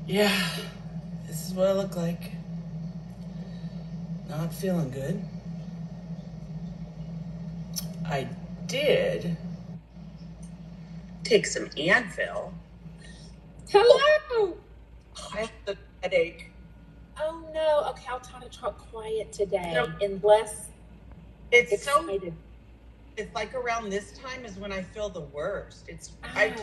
Yeah, this is what I look like. Not feeling good. I did take some Advil. Hello. I have a headache. Oh no. Okay, I'll try to talk quiet today No. and less It's excited. it's like around this time is when I feel the worst. It's fine.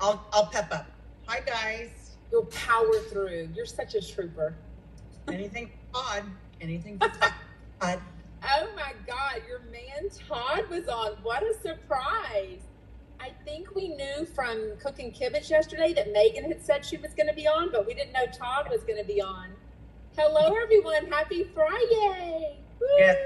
I'll pep up. Hi guys. You'll power through. You're such a trooper. Anything for Todd. Anything for Todd. Oh my God, your man Todd was on. What a surprise. I think we knew from cooking kibitz yesterday that Megan had said she was going to be on, but we didn't know Todd was going to be on. Hello, everyone. Happy Friday. Woo! Yes.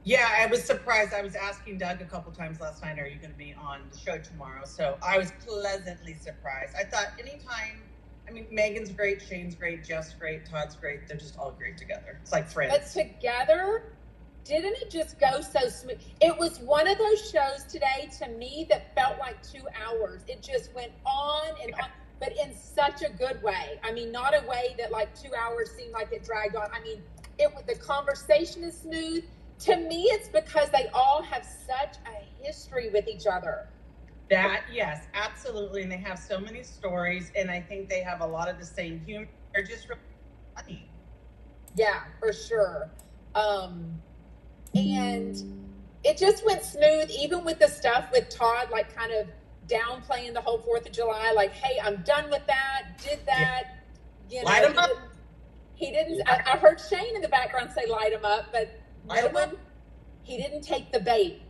Yeah, I was surprised. I was asking Doug a couple times last night, are you going to be on the show tomorrow? So I was pleasantly surprised. I thought anytime, I mean, Megan's great, Shane's great, Jeff's great, Todd's great. They're just all great together. It's like friends. But together, didn't it just go so smooth? It was one of those shows today to me that felt like 2 hours. It just went on and on, but in such a good way. I mean, not a way that like 2 hours seemed like it dragged on. I mean, the conversation is smooth. To me, it's because they all have such a history with each other. That, yes, absolutely. And they have so many stories, and I think they have a lot of the same humor. They're just really funny. Yeah, for sure. And it just went smooth, even with the stuff with Todd, like kind of downplaying the whole 4th of July, like, hey, I'm done with that, did that. Yeah. You know, light him up. He didn't. I heard Shane in the background say light him up, but he didn't take the bait.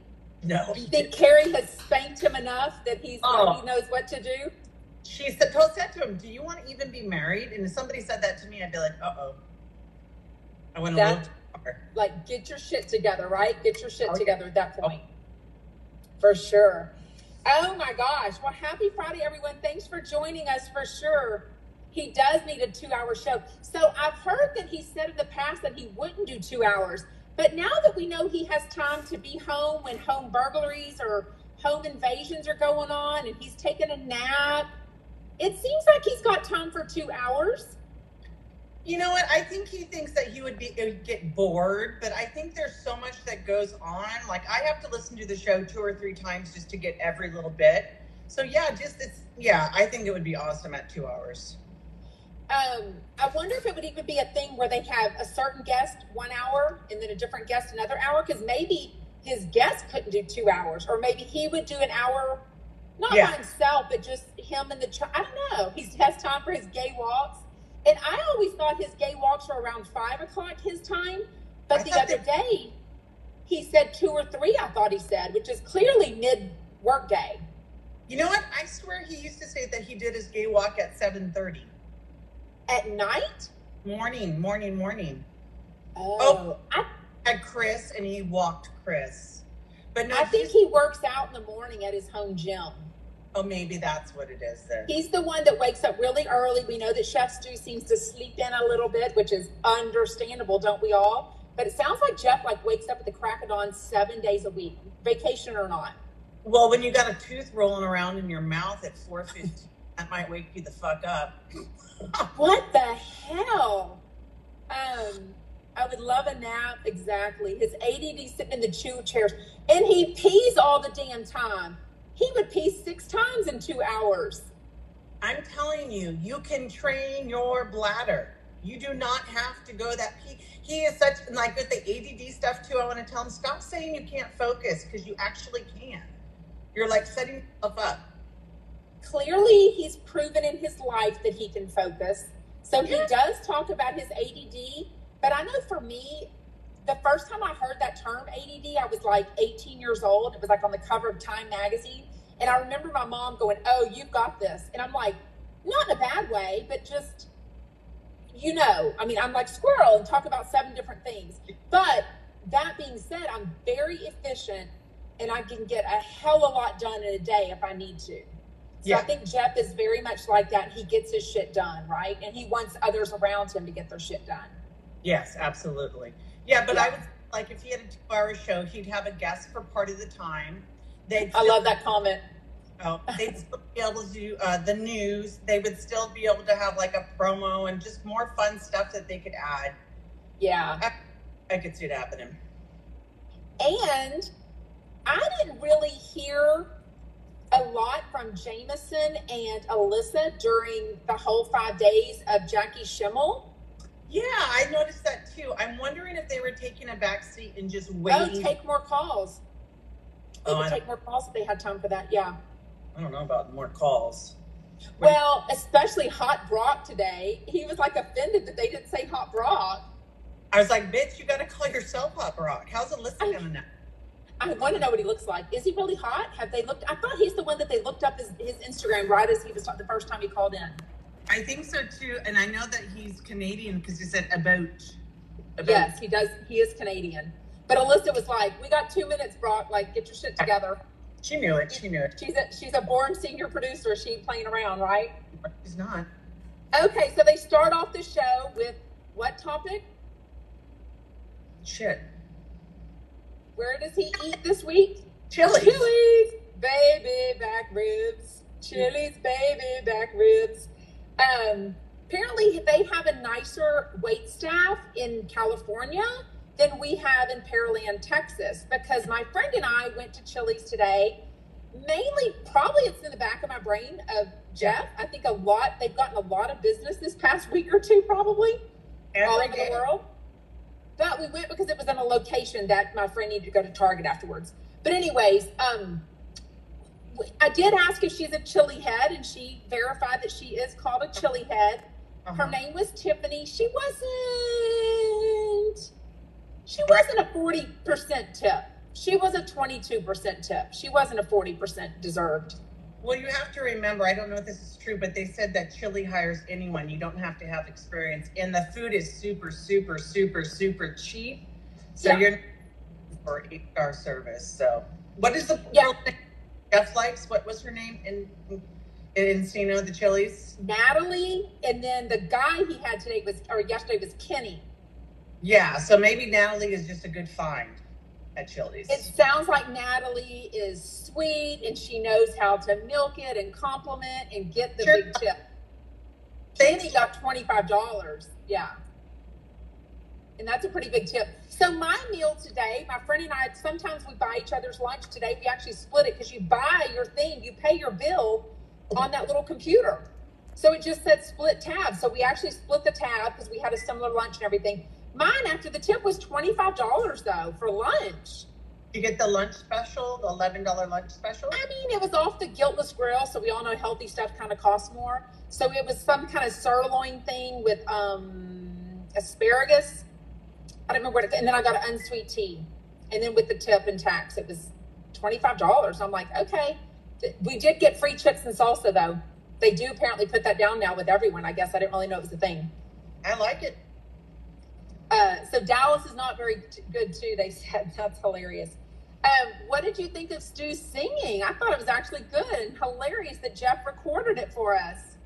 No. Do you think Carrie has spanked him enough that he knows what to do? She said to him, do you want to even be married? And if somebody said that to me, I'd be like, uh-oh. I went a little too far. Like, get your shit together, right? Get your shit together at that point. For sure. Oh, my gosh. Well, happy Friday, everyone. Thanks for joining us for sure. He does need a 2-hour show. So I've heard that he said in the past that he wouldn't do 2 hours. But now that we know he has time to be home when home burglaries or home invasions are going on and he's taking a nap, it seems like he's got time for 2 hours. You know what? I think he thinks that he would get bored, but I think there's so much that goes on. Like, I have to listen to the show 2 or 3 times just to get every little bit. So yeah, I think it would be awesome at 2 hours. I wonder if it would even be a thing where they have a certain guest 1 hour and then a different guest another hour, because maybe his guest couldn't do 2 hours, or maybe he would do an hour, not by himself, but just him and I don't know. He has time for his gay walks. And I always thought his gay walks were around 5 o'clock his time, but the other day he said 2 or 3, I thought he said, which is clearly mid-work day. You know what? I swear he used to say that he did his gay walk at 7:30. At night? Morning. Oh. I had Chris, and he walked Chris. But no, I think he works out in the morning at his home gym. Oh, maybe that's what it is then. He's the one that wakes up really early. We know that Chef Stu seems to sleep in a little bit, which is understandable, don't we all? But it sounds like Jeff wakes up at the crack of dawn 7 days a week, vacation or not. Well, when you got a tooth rolling around in your mouth at 4:15, that might wake you the fuck up. What the hell? I would love a nap. Exactly. His ADD sitting in the chew chairs, and he pees all the damn time. He would pee 6 times in 2 hours. I'm telling you, you can train your bladder. You do not have to go that pee. He is such, like with the ADD stuff too, I want to tell him, stop saying you can't focus, because you actually can. You're like setting yourself up. Clearly, he's proven in his life that he can focus. So he does talk about his ADD. But I know for me, the first time I heard that term ADD, I was like 18 years old. It was like on the cover of Time magazine. And I remember my mom going, oh, you've got this. And I'm like, not in a bad way, but just, I mean, I'm like squirrel and talk about 7 different things. But that being said, I'm very efficient and I can get a hell of a lot done in a day if I need to. So I think Jeff is very much like that. He gets his shit done, right? And he wants others around him to get their shit done. Yes, absolutely. Yeah, but I would like if he had a 2-hour show, he'd have a guest for part of the time. I love that comment. Oh, they'd still be able to do the news. They would still be able to have like a promo and just more fun stuff that they could add. Yeah. I could see it happening. And I didn't really hear a lot from Jameson and Alyssa during the whole 5 days of Jackie Schimmel. Yeah, I noticed that too. I'm wondering if they were taking a back seat and just waiting. Oh, take more calls. They would take more calls if they had time for that, yeah. I don't know about more calls. Well, especially Hot Brock today. He was like offended that they didn't say Hot Brock. I was like, bitch, you got to call yourself Hot Brock. How's Alyssa coming now? I want to know what he looks like. Is he really hot? Have they looked? I thought he's the one that they looked up his Instagram right as he was the first time he called in. I think so too, and I know that he's Canadian because he said about. Yes, he does. He is Canadian. But Alyssa was like, "We got 2 minutes, Brock. Like, get your shit together." She knew it. She knew it. She's a born senior producer. She ain't playing around, right? She's not. Okay, so they start off the show with what topic? Shit. Where does he eat this week? Chili's. Chili's, baby back ribs. Chili's, baby back ribs. Apparently they have a nicer wait staff in California than we have in Pearland, Texas, because my friend and I went to Chili's today. Mainly, probably it's in the back of my brain of Jeff. I think they've gotten a lot of business this past week or two, probably, all over the world. But we went because it was in a location that my friend needed to go to Target afterwards. But anyways, I did ask if she's a chili head, and she verified that she is called a chili head. Her name was Tiffany. She wasn't a 40% tip. She was a 22% tip. She wasn't a 40% deserved. Well, you have to remember, I don't know if this is true, but they said that Chili hires anyone. You don't have to have experience. And the food is super, super, super, super cheap. So you're for 8-star service. So what is the girl thing Jeff likes? What was her name in Encino, the Chili's? Natalie. And then the guy he had yesterday was Kenny. Yeah, so maybe Natalie is just a good find at Chili's. It sounds like Natalie is sweet and she knows how to milk it and compliment and get the big tip. Kenny got $25. Yeah. And that's a pretty big tip. So my meal today, my friend and I, sometimes we buy each other's lunch. Today we actually split it because you buy your thing, you pay your bill on that little computer. So it just said split tab. So we actually split the tab because we had a similar lunch and everything. Mine, after the tip, was $25, though, for lunch. You get the lunch special, the $11 lunch special? I mean, it was off the Guiltless Grill, so we all know healthy stuff kind of costs more. So it was some kind of sirloin thing with asparagus. I don't remember and then I got an unsweet tea. And then with the tip and tax, it was $25. I'm like, okay. We did get free chips and salsa, though. They do apparently put that down now with everyone. I guess I didn't really know it was a thing. I like it. So Dallas is not very good too, they said. That's hilarious. What did you think of Stu's singing? I thought it was actually good and hilarious that Jeff recorded it for us.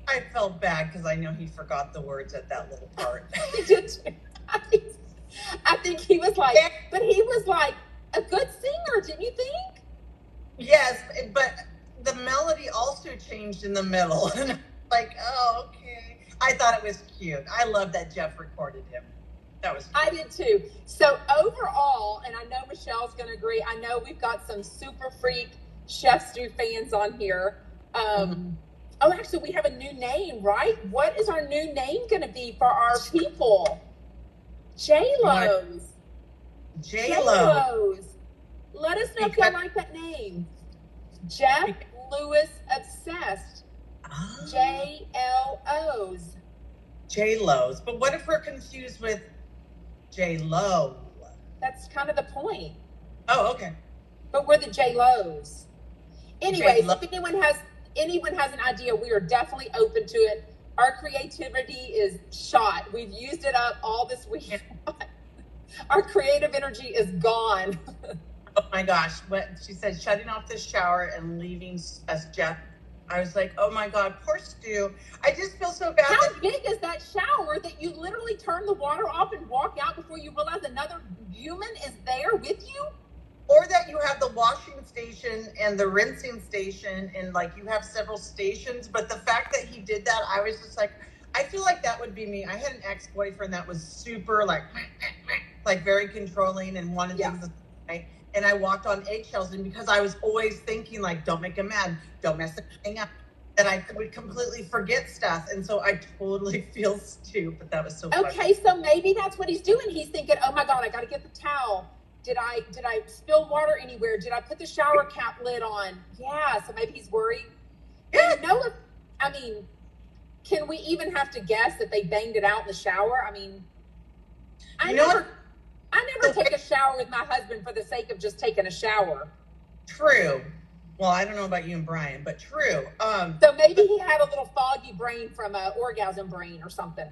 I felt bad because I know he forgot the words at that little part. He did too. I think he was like, but he was like a good singer, didn't you think? Yes, but the melody also changed in the middle. And like, oh, okay. I thought it was cute. I love that Jeff recorded him. That was cute. I did too. So overall, and I know Michelle's going to agree, I know we've got some super freak Chef Stu fans on here. Oh, actually, we have a new name, right? What is our new name going to be for our people? J-Lo's. J-Lo's. Let us know if you like that name. Jeff Lewis Obsessed. J-L-O's. J-Lo's. But what if we're confused with J-Lo? That's kind of the point. Oh, okay. But we're the J-Lo's. Anyways, if anyone has an idea, we are definitely open to it. Our creativity is shot. We've used it up all this week. Our creative energy is gone. Oh my gosh. What she said, shutting off the shower and leaving us Jeff. I was like, oh my God, poor Stu. I just feel so bad. How big is that shower that you literally turn the water off and walk out before you realize another human is there with you? Or that you have the washing station and the rinsing station, and like you have several stations. But the fact that he did that, I was just like, I feel like that would be me. I had an ex-boyfriend that was super like very controlling and wanted things the right. And I walked on eggshells, and because I was always thinking like, don't make him mad, don't mess the thing up, that I would completely forget stuff. And so I totally feel stupid. That was so funny. Okay, so maybe that's what he's doing. He's thinking, oh my God, I got to get the towel. Did I spill water anywhere? Did I put the shower cap lid on? Yeah, so maybe he's worried. Yeah. You know, I mean, can we even have to guess that they banged it out in the shower? I mean, I never take a shower with my husband for the sake of just taking a shower. True. Well, I don't know about you and Brian, but true. So maybe he had a little foggy brain from an orgasm brain or something.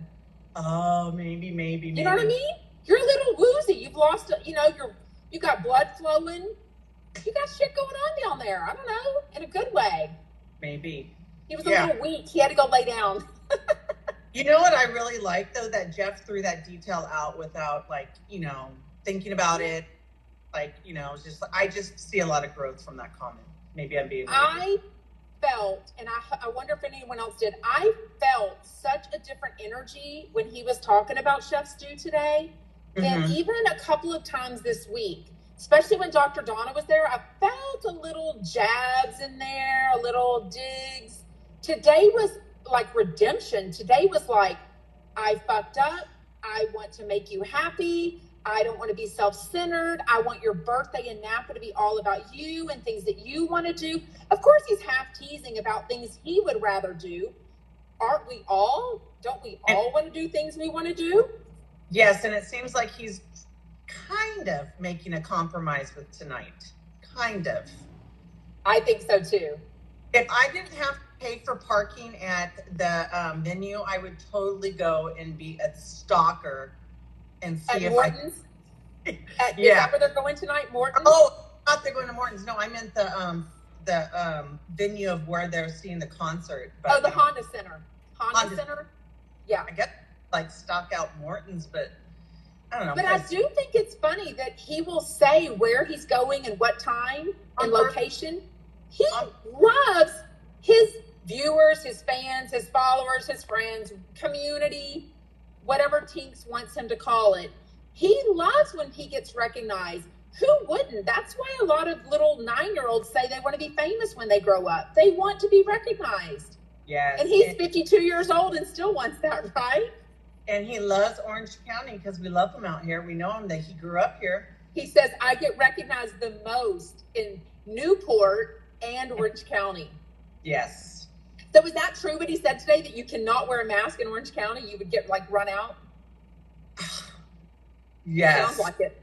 Oh, maybe. You know what I mean? You're a little woozy. You've lost, you got blood flowing. You got shit going on down there. I don't know, in a good way. Maybe. He was a little weak. He had to go lay down. You know what I really like, though? That Jeff threw that detail out without, thinking about it. I just see a lot of growth from that comment. Maybe I'm being... I felt, and I wonder if anyone else did, I felt such a different energy when he was talking about Chef Stew today than even a couple of times this week. Especially when Dr. Donna was there, I felt a little jabs in there, a little digs. Today was like redemption. Today was like, I fucked up. I want to make you happy. I don't want to be self-centered. I want your birthday in Napa to be all about you and things that you want to do. Of course, he's half teasing about things he would rather do. Aren't we all? Don't we all want to do things we want to do? Yes, and it seems like he's kind of making a compromise with tonight. Kind of. I think so, too. If I didn't have to pay for parking at the venue, I would totally go and be a stalker and see at Morton's? Is that where they're going tonight, Morton's? Oh, I thought they're going to Morton's. No, I meant the venue of where they're seeing the concert. But, the Honda Center. Honda Center? Yeah. I guess stock out Morton's, but I don't know. But I do think it's funny that he will say where he's going and what time and location. He loves his viewers, his fans, his followers, his friends, community, whatever Tinks wants him to call it. He loves when he gets recognized. Who wouldn't? That's why a lot of little 9-year-olds say they want to be famous when they grow up. They want to be recognized. Yes. And he's 52 years old and still wants that, right? And he loves Orange County because we love him out here. We know him, that he grew up here. He says, I get recognized the most in Newport and Orange County. Yes. So is that true what he said today, that you cannot wear a mask in Orange County? You would get run out? Yes. Sounds like it.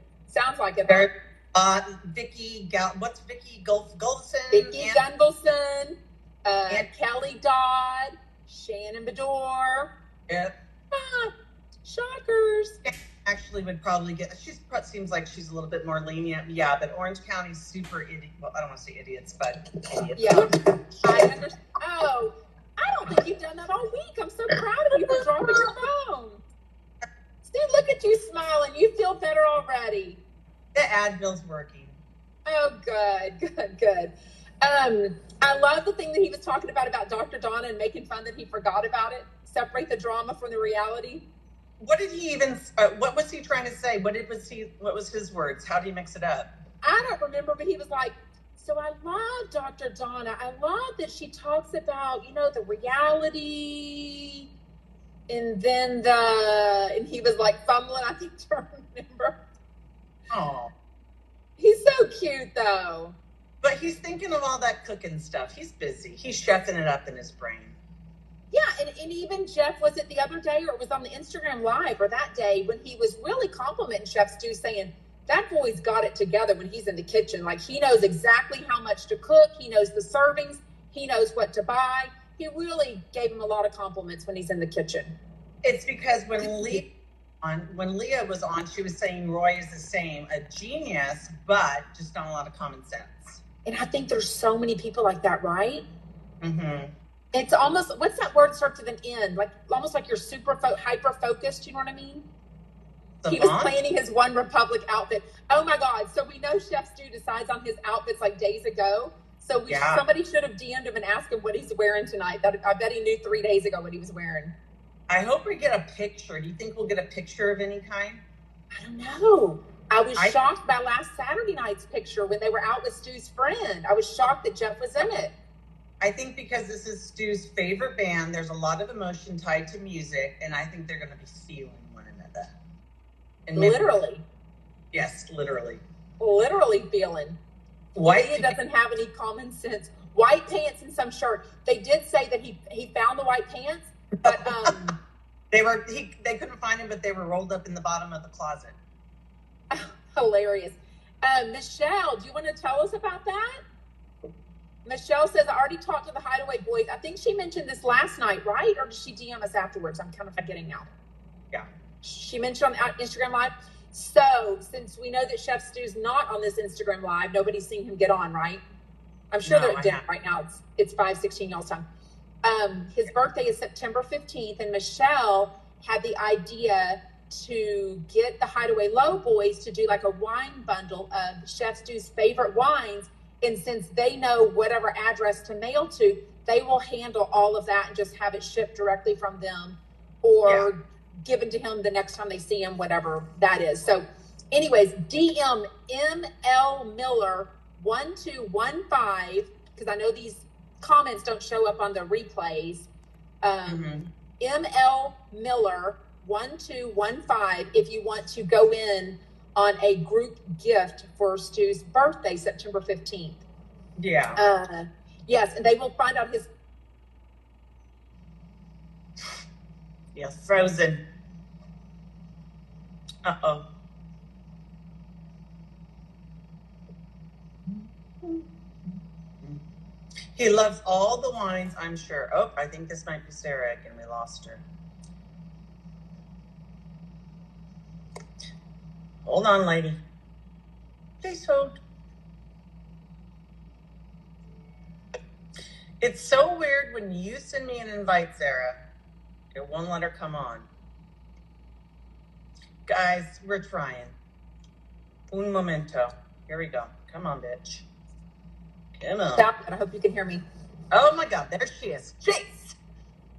What's Vicky Golson? Vicky Gunvalson, and Kelly Dodd, Shannon Bedore. Yep. Shockers. Actually would probably seems like she's a little bit more lenient. Yeah, but Orange County's super idiot. Well, I don't want to say idiots, but idiots. Yeah. I understand. Oh, I don't think you've done that all week. I'm so proud of you for dropping your phone. See, look at you smiling. You feel better already. The Advil's working. Oh, good. I love the thing that he was talking about Dr. Donna and making fun that he forgot about it. Separate the drama from the reality. What did he even? What was he trying to say? What was his words? How did he mix it up? I don't remember, but he was like, "So I love Dr. Donna. I love that she talks about the reality." And then and he was like fumbling, I think, to remember. Oh. He's so cute, though. But he's thinking of all that cooking stuff. He's busy. He's chefing it up in his brain. Yeah, and even Jeff, was it the other day, or it was on the Instagram Live, or that day, when he was really complimenting Chef Stu, saying, that boy's got it together when he's in the kitchen. Like, he knows exactly how much to cook. He knows the servings. He knows what to buy. He really gave him a lot of compliments when he's in the kitchen. It's because when Leah was on, she was saying Roy is the same, a genius, but just not a lot of common sense. And I think there's so many people like that, right? Mm-hmm. It's almost, what's that word starts with an N? Like, almost like you're super hyper-focused, you know what I mean? He was planning his One Republic outfit. Oh my God. So we know Chef Stu decides on his outfits like days ago. So somebody should have DM'd him and asked him what he's wearing tonight. I bet he knew 3 days ago what he was wearing. I hope we get a picture. Do you think we'll get a picture of any kind? I don't know. I was shocked by last Saturday night's picture when they were out with Stu's friend. I was shocked that Jeff was in it. I think because this is Stu's favorite band, there's a lot of emotion tied to music, and I think they're going to be feeling one another. And literally. Yes, literally. Literally feeling. Leah doesn't have any common sense. White pants and some shirt. They did say that he found the white pants, but they couldn't find him, but they were rolled up in the bottom of the closet. Hilarious. Michelle, do you want to tell us about that? Michelle says, I already talked to the Hideaway Boys. I think she mentioned this last night, right? Or did she DM us afterwards? I'm kind of forgetting now. Yeah. She mentioned on Instagram Live. So, since we know that Chef Stu's not on this Instagram Live, nobody's seen him get on, right? I'm sure they're at dinner right now. It's 5:16 y'all's time. His birthday is September 15th, and Michelle had the idea to get the Hideaway Low Boys to do like a wine bundle of Chef Stu's favorite wines. And since they know whatever address to mail to, they will handle all of that and just have it shipped directly from them or given to him the next time they see him, whatever that is. So anyways, DM ML Miller 1215, because I know these comments don't show up on the replays. ML Miller 1215 if you want to go in on a group gift for Stu's birthday, September 15th. Yeah. Yes, and they will find out his... Yes, frozen. Uh-oh. He loves all the wines, I'm sure. Oh, I think this might be Sarah again. We lost her. Hold on, lady. Please hold. It's so weird when you send me an invite, Sarah. It won't let her come on. Guys, we're trying. Un momento. Here we go. Come on, bitch. Come on. Stop it. I hope you can hear me. Oh my God, there she is. Jeez.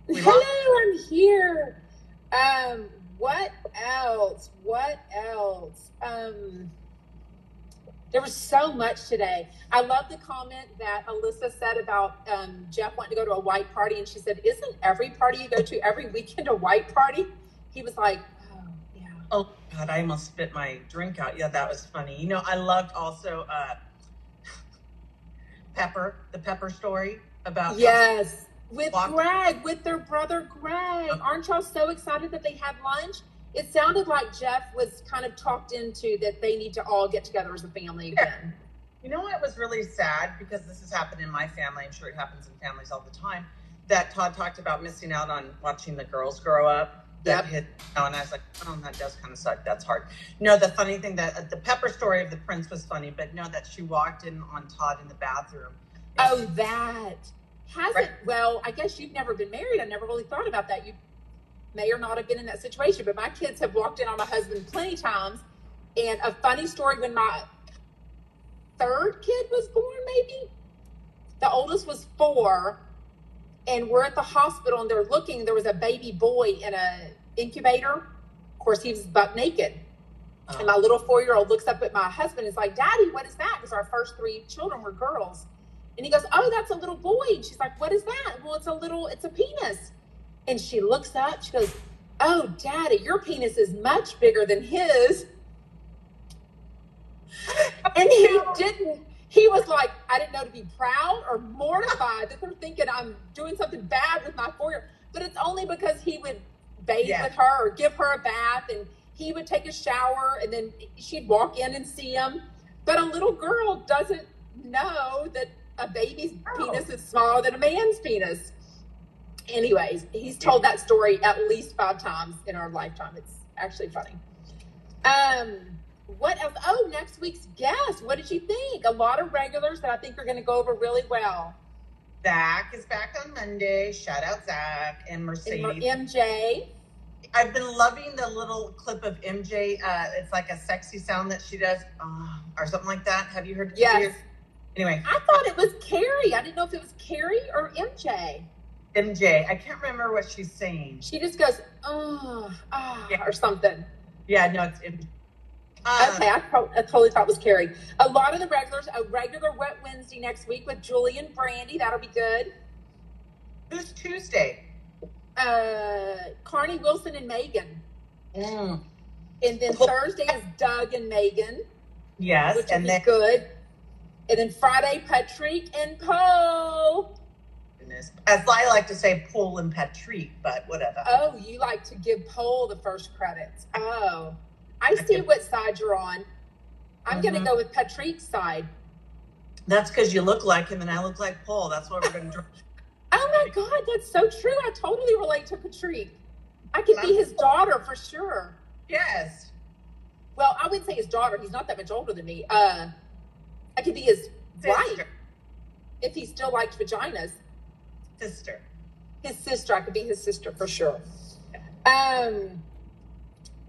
Hello, I'm here. What else? There was so much today. I love the comment that Alyssa said about Jeff wanting to go to a white party. And she said, isn't every party you go to every weekend a white party? He was like, oh, yeah. Oh, God, I almost spit my drink out. Yeah, that was funny. You know, I loved also the Pepper story about... Yes, with Greg, with their brother Greg. Aren't y'all so excited that they had lunch? It sounded like Jeff was kind of talked into that they need to all get together as a family again. You know what was really sad, because this has happened in my family, I'm sure it happens in families all the time, that Todd talked about missing out on watching the girls grow up. And I was like, oh, that does kind of suck. That's hard. No, the funny thing that the Pepper story of the prince was funny, but no, that she walked in on Todd in the bathroom. Oh, that. Well, I guess you've never been married. I never really thought about that. You may or not have been in that situation, but my kids have walked in on my husband plenty times. And a funny story, when my third kid was born, maybe, the oldest was 4, and we're at the hospital and they're looking, there was a baby boy in a incubator. Of course, he was butt naked. And my little 4-year-old looks up at my husband and is like, Daddy, what is that? Because our first 3 children were girls. And he goes, oh, that's a little boy. And she's like, what is that? Well, it's a penis. And she looks up, she goes, oh, Daddy, your penis is much bigger than his. And he was like, I didn't know to be proud or mortified that they're thinking I'm doing something bad with my 4-year-old. But it's only because he would bathe with her or give her a bath, and he would take a shower, and then she'd walk in and see him. But a little girl doesn't know that a baby's penis is smaller than a man's penis. Anyways, he's told that story at least 5 times in our lifetime. It's actually funny. What else? Oh, next week's guest. What did you think? A lot of regulars that I think are going to go over really well. Zach is back on Monday. Shout out Zach and Mercedes. And MJ. I've been loving the little clip of MJ. It's like a sexy sound that she does, or something like that. Have you heard? Yes. Anyway, I thought it was Carrie. I didn't know if it was Carrie or MJ. MJ. I can't remember what she's saying. She just goes, or something. Yeah, no, it's MJ. Okay, I totally thought it was Carrie. A lot of the regulars, a regular Wet Wednesday next week with Julie and Brandy. That'll be good. Who's Tuesday? Carney Wilson and Megan. And then Thursday is Doug and Megan. Yes, which will be good. And then Friday, Patrick and Poe. As I like to say, Paul and Patrick, but whatever. Oh, you like to give Poe the first credits. Oh, I see what side you're on. I'm going to go with Patrick's side. That's because you look like him and I look like Paul. That's why we're going to. Oh my God, that's so true. I totally relate to Patrick. I could be his daughter for sure. Yes. Well, I wouldn't say his daughter. He's not that much older than me. I could be his wife if he still liked vaginas. Sister. His sister. I could be his sister for sure.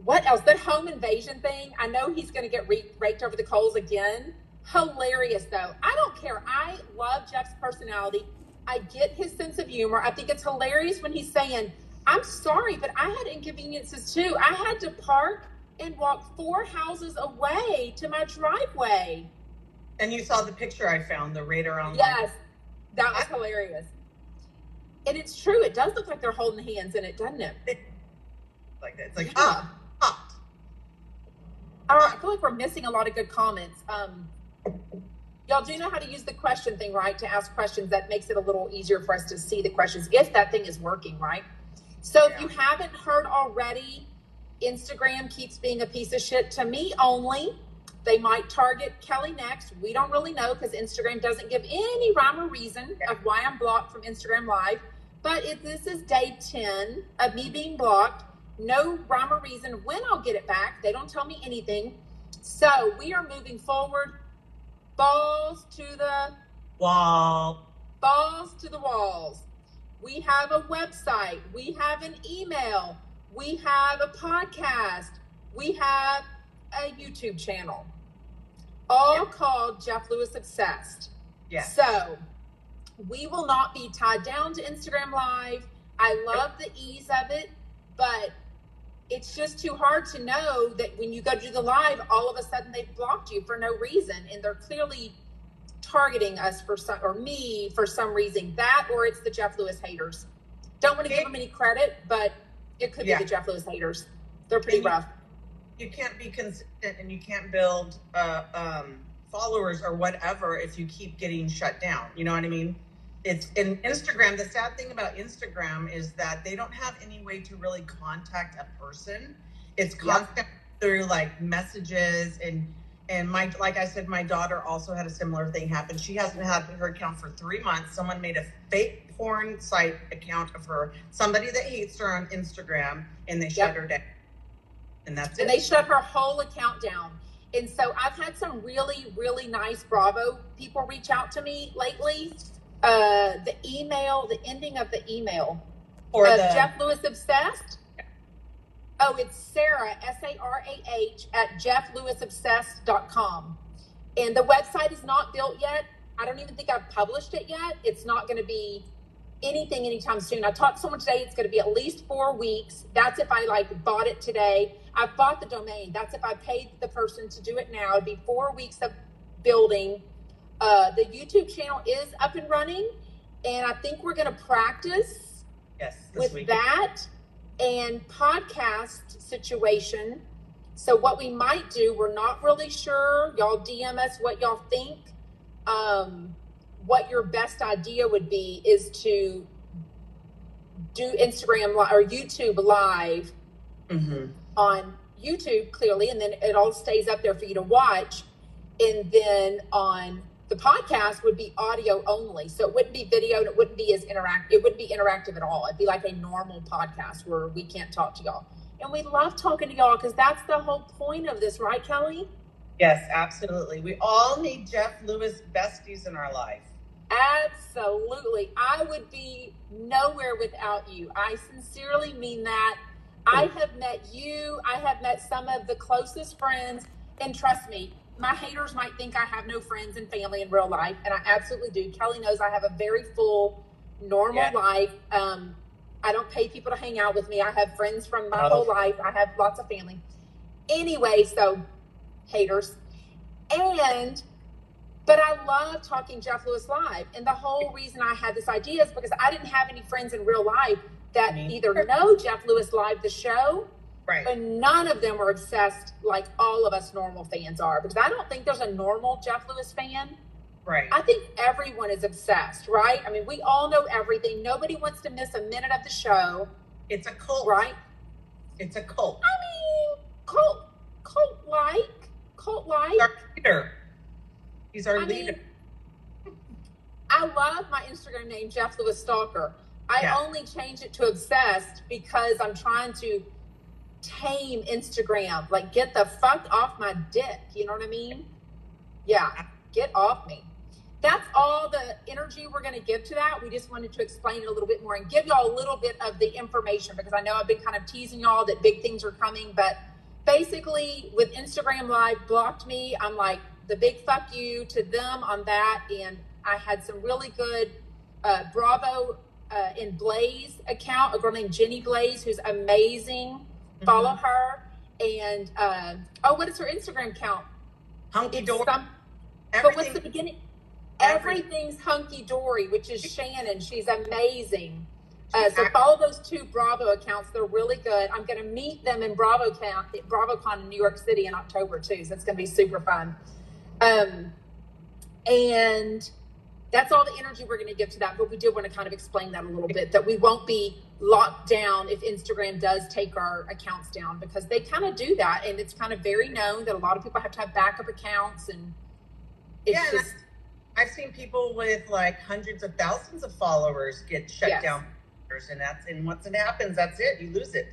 What else? The home invasion thing. I know he's going to get raked over the coals again. Hilarious, though. I don't care. I love Jeff's personality. I get his sense of humor. I think it's hilarious when he's saying, I'm sorry, but I had inconveniences too. I had to park and walk 4 houses away to my driveway. And you saw the picture I found, the radar online. Yes, that was hilarious. And it's true. It does look like they're holding hands in it, doesn't it? Like that. It's like, All right, I feel like we're missing a lot of good comments. Y'all do know how to use the question thing, right? To ask questions. That makes it a little easier for us to see the questions if that thing is working, right? So if you haven't heard already, Instagram keeps being a piece of shit to me only. They might target Kelly next. We don't really know because Instagram doesn't give any rhyme or reason of why I'm blocked from Instagram Live. But this is day 10 of me being blocked. No rhyme or reason when I'll get it back. They don't tell me anything. So we are moving forward. Balls to the wall. Balls to the walls. We have a website. We have an email. We have a podcast. We have a YouTube channel. All called Jeff Lewis Obsessed. Yes. So we will not be tied down to Instagram Live. I love the ease of it, but it's just too hard to know that when you go to do the live, all of a sudden they've blocked you for no reason. And they're clearly targeting us for some, or me for some reason. That, or it's the Jeff Lewis haters. Don't want to give them any credit, but it could be the Jeff Lewis haters. They're pretty rough. You can't be consistent and you can't build followers or whatever if you keep getting shut down. You know what I mean? It's in Instagram. The sad thing about Instagram is that they don't have any way to really contact a person. It's constant through like messages and like I said, my daughter also had a similar thing happen. She hasn't had her account for 3 months. Someone made a fake porn site account of her, somebody that hates her on Instagram, and they shut her down. And that's it. And they shut her whole account down. And so I've had some really, really nice Bravo people reach out to me lately. The email, the ending of the email or Jeff Lewis Obsessed. Oh, it's Sarah, SARAH at jefflewisobsessed.com. And the website is not built yet. I don't even think I've published it yet. It's not going to be anything anytime soon. I talked to someone today. It's going to be at least 4 weeks. That's if I bought it today. I've bought the domain. That's if I paid the person to do it now. It'd be 4 weeks of building. The YouTube channel is up and running, and I think we're going to practice with that and podcast situation. So what we might do, we're not really sure. Y'all DM us what y'all think. What your best idea would be is to do Instagram or YouTube live on YouTube, clearly, and then it all stays up there for you to watch. And then on the podcast would be audio only. So it wouldn't be video and it wouldn't be as interactive. It wouldn't be interactive at all. It'd be like a normal podcast where we can't talk to y'all. And we love talking to y'all because that's the whole point of this, right, Kelly? Yes, absolutely. We all need Jeff Lewis besties in our life. Absolutely. I would be nowhere without you. I sincerely mean that. I have met you. I have met some of the closest friends. And trust me, my haters might think I have no friends and family in real life. And I absolutely do. Kelly knows I have a very full, normal life. I don't pay people to hang out with me. I have friends from my whole life. I have lots of family. Anyway, so haters. But I love talking Jeff Lewis live. And the whole reason I had this idea is because I didn't have any friends in real life that either know Jeff Lewis live, the show, and none of them are obsessed like all of us normal fans are. Because I don't think there's a normal Jeff Lewis fan. Right. I think everyone is obsessed, right? I mean, we all know everything. Nobody wants to miss a minute of the show. It's a cult. Right? It's a cult. I mean, cult-like. He's our leader. He's our leader. I love my Instagram name, Jeff Lewis Stalker. I only changed it to obsessed because I'm trying to tame Instagram. Like, get the fuck off my dick. You know what I mean? Yeah. Get off me. That's all the energy we're going to give to that. We just wanted to explain it a little bit more and give y'all a little bit of the information, because I know I've been kind of teasing y'all that big things are coming. But basically, with Instagram Live blocked me, I'm like, the big fuck you to them on that. And I had some really good Bravo in Blaze account, a girl named Jenny Blaze, who's amazing. Follow her. And what is her Instagram account? Hunky Dory. But what's the beginning? Everything's Hunky Dory, which is Shannon. She's amazing. So follow those two Bravo accounts. They're really good. I'm going to meet them in BravoCon in New York City in October too. So it's going to be super fun. And that's all the energy we're going to give to that. But we did want to kind of explain that a little bit, that we won't be locked down if Instagram does take our accounts down, because they kind of do that. And it's kind of very known that a lot of people have to have backup accounts. And it's just... I've seen people with like hundreds of thousands of followers get shut down. And once it happens, that's it. You lose it.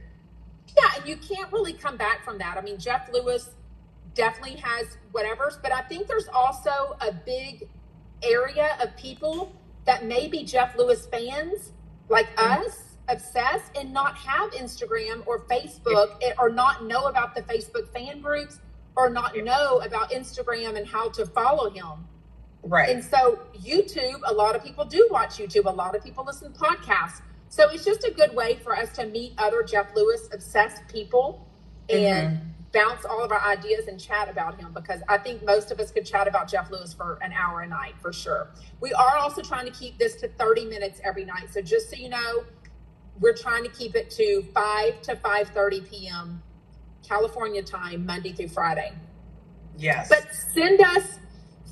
Yeah, and you can't really come back from that. I mean, Jeff Lewis definitely has whatever, but I think there's also a big area of people that may be Jeff Lewis fans like us, obsessed, and not have Instagram or Facebook, or not know about the Facebook fan groups, or not know about Instagram and how to follow him. Right. And so YouTube, a lot of people do watch YouTube. A lot of people listen to podcasts. So it's just a good way for us to meet other Jeff Lewis obsessed people and bounce all of our ideas and chat about him, because I think most of us could chat about Jeff Lewis for an hour a night for sure. We are also trying to keep this to 30 minutes every night. So just so you know, we're trying to keep it to 5 to 5:30 p.m. California time, Monday through Friday. Yes. But send us...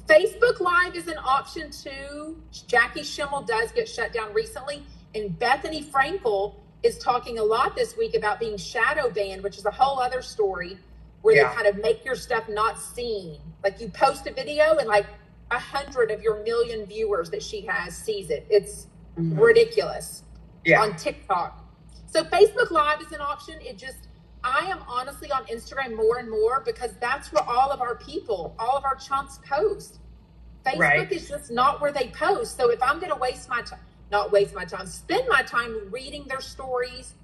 Facebook Live is an option too. Jackie Schimmel does get shut down recently. And Bethany Frankel is talking a lot this week about being shadow banned, which is a whole other story, where they kind of make your stuff not seen. Like, you post a video and like 100 of your million viewers that she has sees it. It's ridiculous on TikTok. So Facebook Live is an option. I am honestly on Instagram more and more, because that's where all of our people, all of our chunks post. Facebook is just not where they post. So if I'm going to spend my time reading their stories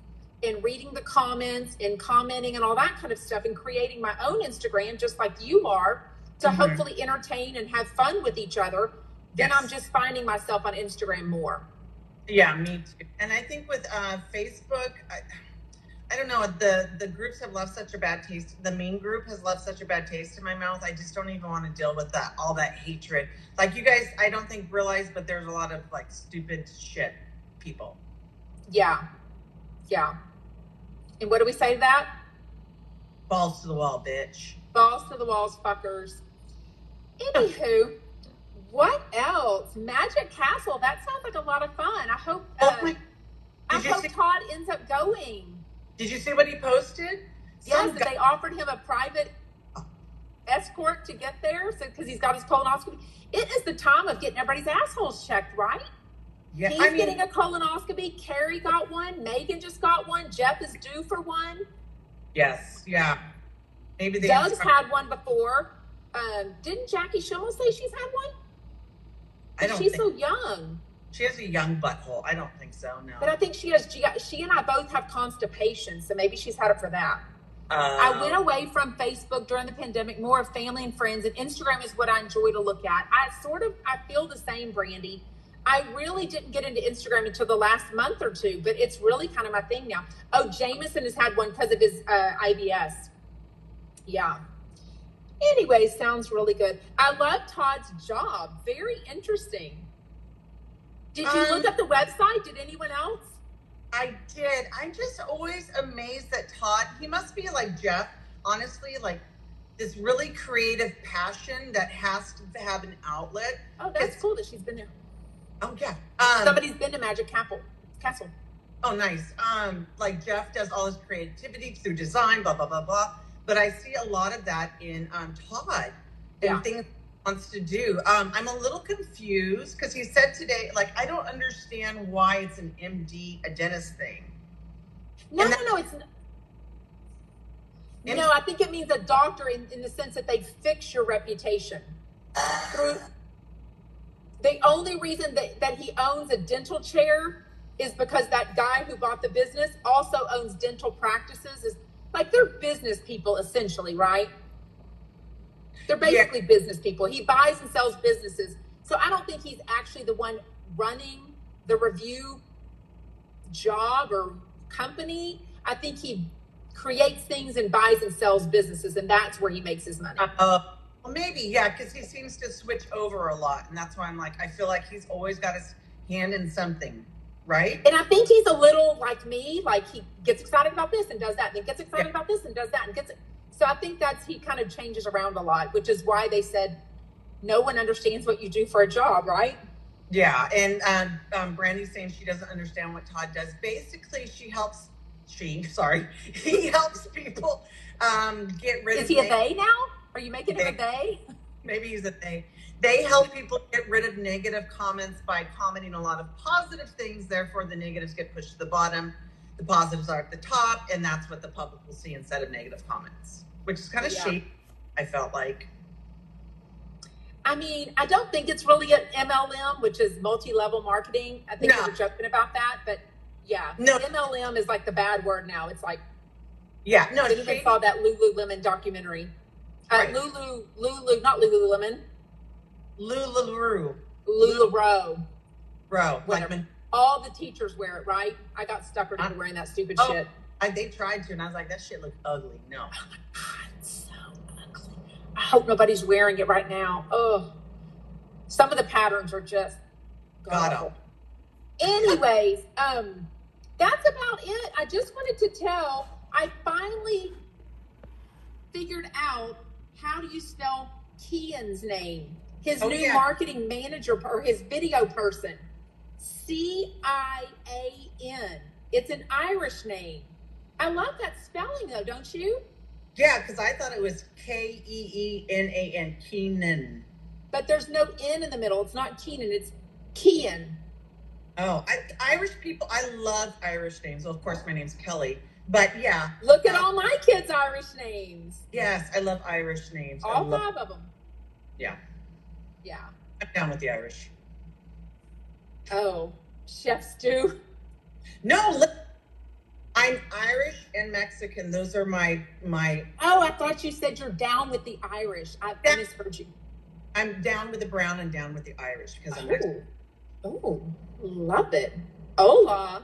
and reading the comments and commenting and all that kind of stuff, and creating my own Instagram, just like you are, to hopefully entertain and have fun with each other, then I'm just finding myself on Instagram more. Yeah, me too. And I think with Facebook, I don't know, the groups have left such a bad taste. The mean group has left such a bad taste in my mouth. I just don't even want to deal with all that hatred. Like, you guys, I don't think realize, but there's a lot of like stupid shit people. Yeah. Yeah. And what do we say to that? Balls to the wall, bitch. Balls to the walls, fuckers. Anywho, what else? Magic Castle. That sounds like a lot of fun. I hope Todd ends up going. Did you see what he posted? Yes, that they offered him a private escort to get there, because he's got his colonoscopy. It is the time of getting everybody's assholes checked, right? Yeah, He's getting a colonoscopy. Carrie got one. Megan just got one. Jeff is due for one. Yes, yeah. Maybe Doug's had one before. Didn't Jackie Schimmel say she's had one? I don't She's think so young. She has a young butthole. I don't think so, no. But I think she and I both have constipation, so maybe she's had it for that. I went away from Facebook during the pandemic, more of family and friends, and Instagram is what I enjoy to look at. I feel the same, Brandy. I really didn't get into Instagram until the last month or two, but it's really kind of my thing now. Oh, Jameson has had one because of his IBS. Yeah. Anyway, sounds really good. I love Todd's job. Very interesting. Did you look up the website? Did anyone else? I did. I'm just always amazed that Todd, he must be like Jeff, honestly, like this really creative passion that has to have an outlet. Oh, that's cool that she's been there. Oh, yeah. Somebody's been to Magic Castle. Oh, nice. Like Jeff does all his creativity through design, blah, blah, blah, blah. But I see a lot of that in Todd and things he wants to do. I'm a little confused because he said today, like, I don't understand why it's an MD, a dentist thing. No, it's not. No, I think it means a doctor in the sense that they fix your reputation. The only reason that he owns a dental chair is because that guy who bought the business also owns dental practices. Is like they're business people essentially, right? They're basically business people. He buys and sells businesses. So I don't think he's actually the one running the review job or company. I think he creates things and buys and sells businesses, and that's where he makes his money. Well, maybe, yeah, because he seems to switch over a lot, and that's why I'm like, I feel like he's always got his hand in something, right? And I think he's a little like me, like he gets excited about this and does that, and then gets excited about this and does that, and so I think he kind of changes around a lot, which is why they said no one understands what you do for a job, right? Yeah, and Brandy's saying she doesn't understand what Todd does. Basically, he helps people get rid of. Is he a they now? Are you making him a they? Maybe he's a they. They help people get rid of negative comments by commenting a lot of positive things. Therefore, the negatives get pushed to the bottom. The positives are at the top, and that's what the public will see instead of negative comments, which is kind of shady, I felt like. I mean, I don't think it's really an MLM, which is multi-level marketing. I think we were joking about that, but MLM is like the bad word now. It's like, I even saw that Lululemon documentary. Right. Lulu, not Lululemon. LuLaRoe. Whatever. All the teachers wear it, right? I got stuck into wearing that stupid shit. They tried to, and I was like, that shit looks ugly. No. Oh my God, it's so ugly. I hope nobody's wearing it right now. Oh, some of the patterns are just god. Anyways, that's about it. I just wanted to tell, I finally figured out how do you spell Kian's name? His new marketing manager or his video person. Cian. It's an Irish name. I love that spelling though, don't you? Yeah, because I thought it was Keenan, Keenan. But there's no N in the middle. It's not Keenan, it's Kian. Oh, Irish people, I love Irish names. Well, of course, my name's Kelly. But yeah. Look at all my kids' Irish names. Yes, I love Irish names. All 5 of them. Yeah. Yeah. I'm down with the Irish. Oh, Chef Stew. No, look, I'm Irish and Mexican. Those are my. Oh, I thought you said you're down with the Irish. I misheard you. I'm down with the brown and down with the Irish because I'm Mexican. Oh, love it. Hola.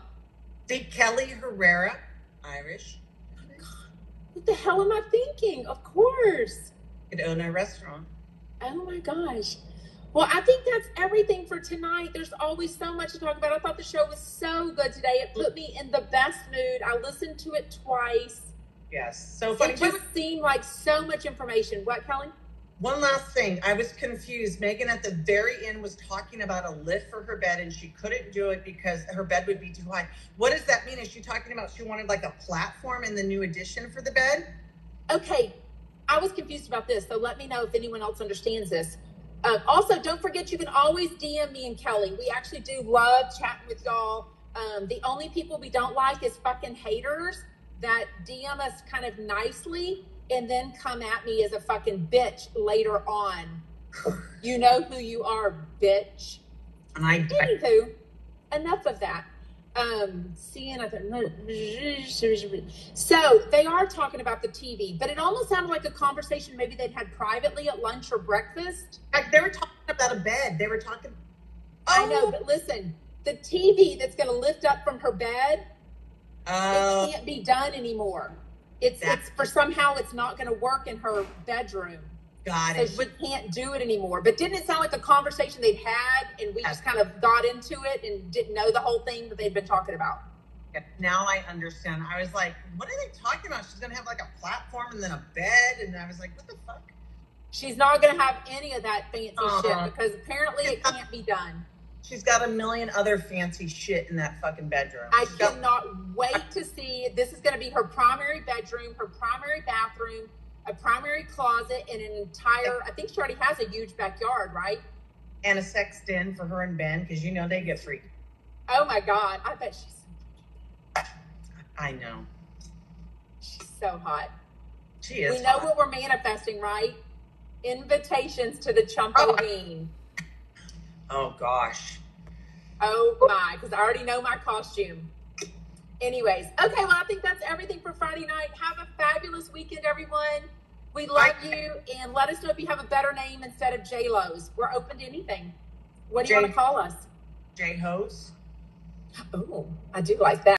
See, Kelly Herrera, Irish. Oh my God. What the hell am I thinking? Of course. Could own a restaurant. Oh my gosh. Well, I think that's everything for tonight. There's always so much to talk about. I thought the show was so good today. It put me in the best mood. I listened to it twice. Yes. So funny. It just seemed like so much information. What, Kelly? One last thing. I was confused. Megan at the very end was talking about a lift for her bed and she couldn't do it because her bed would be too high. What does that mean? Is she talking about she wanted like a platform in the new addition for the bed? Okay. I was confused about this. So let me know if anyone else understands this. Also, don't forget, you can always DM me and Kelly. We actually do love chatting with y'all. The only people we don't like is fucking haters that DM us kind of nicely and then come at me as a fucking bitch later on. You know who you are, bitch. And I Anywho, enough of that. So they are talking about the TV, but it almost sounded like a conversation maybe they'd had privately at lunch or breakfast. Like they were talking about a bed. They were talking. I know, but listen, the TV that's going to lift up from her bed, it can't be done anymore. It's for somehow it's not going to work in her bedroom. Got it. So she can't do it anymore. But didn't it sound like a conversation they'd had and we just kind of got into it and didn't know the whole thing that they'd been talking about? Yeah, now I understand. I was like, what are they talking about? She's going to have like a platform and then a bed. And I was like, what the fuck? She's not going to have any of that fancy shit because apparently it can't be done. She's got a million other fancy shit in that fucking bedroom. I cannot wait to see. This is going to be her primary bedroom, her primary bathroom, a primary closet, and an entire, I think she already has a huge backyard, right? And a sex den for her and Ben, because you know they get freaky. Oh my God. I bet she's. I know. She's so hot. She is. We know what we're manifesting, right? Invitations to the Chumpoween. Oh gosh. Oh my, because I already know my costume. Anyways, okay, well, I think that's everything for Friday night. Have a fabulous weekend, everyone. We love you, and let us know if you have a better name instead of J-Lo's. We're open to anything. What do you want to call us? J-Hose. Oh, I do like that.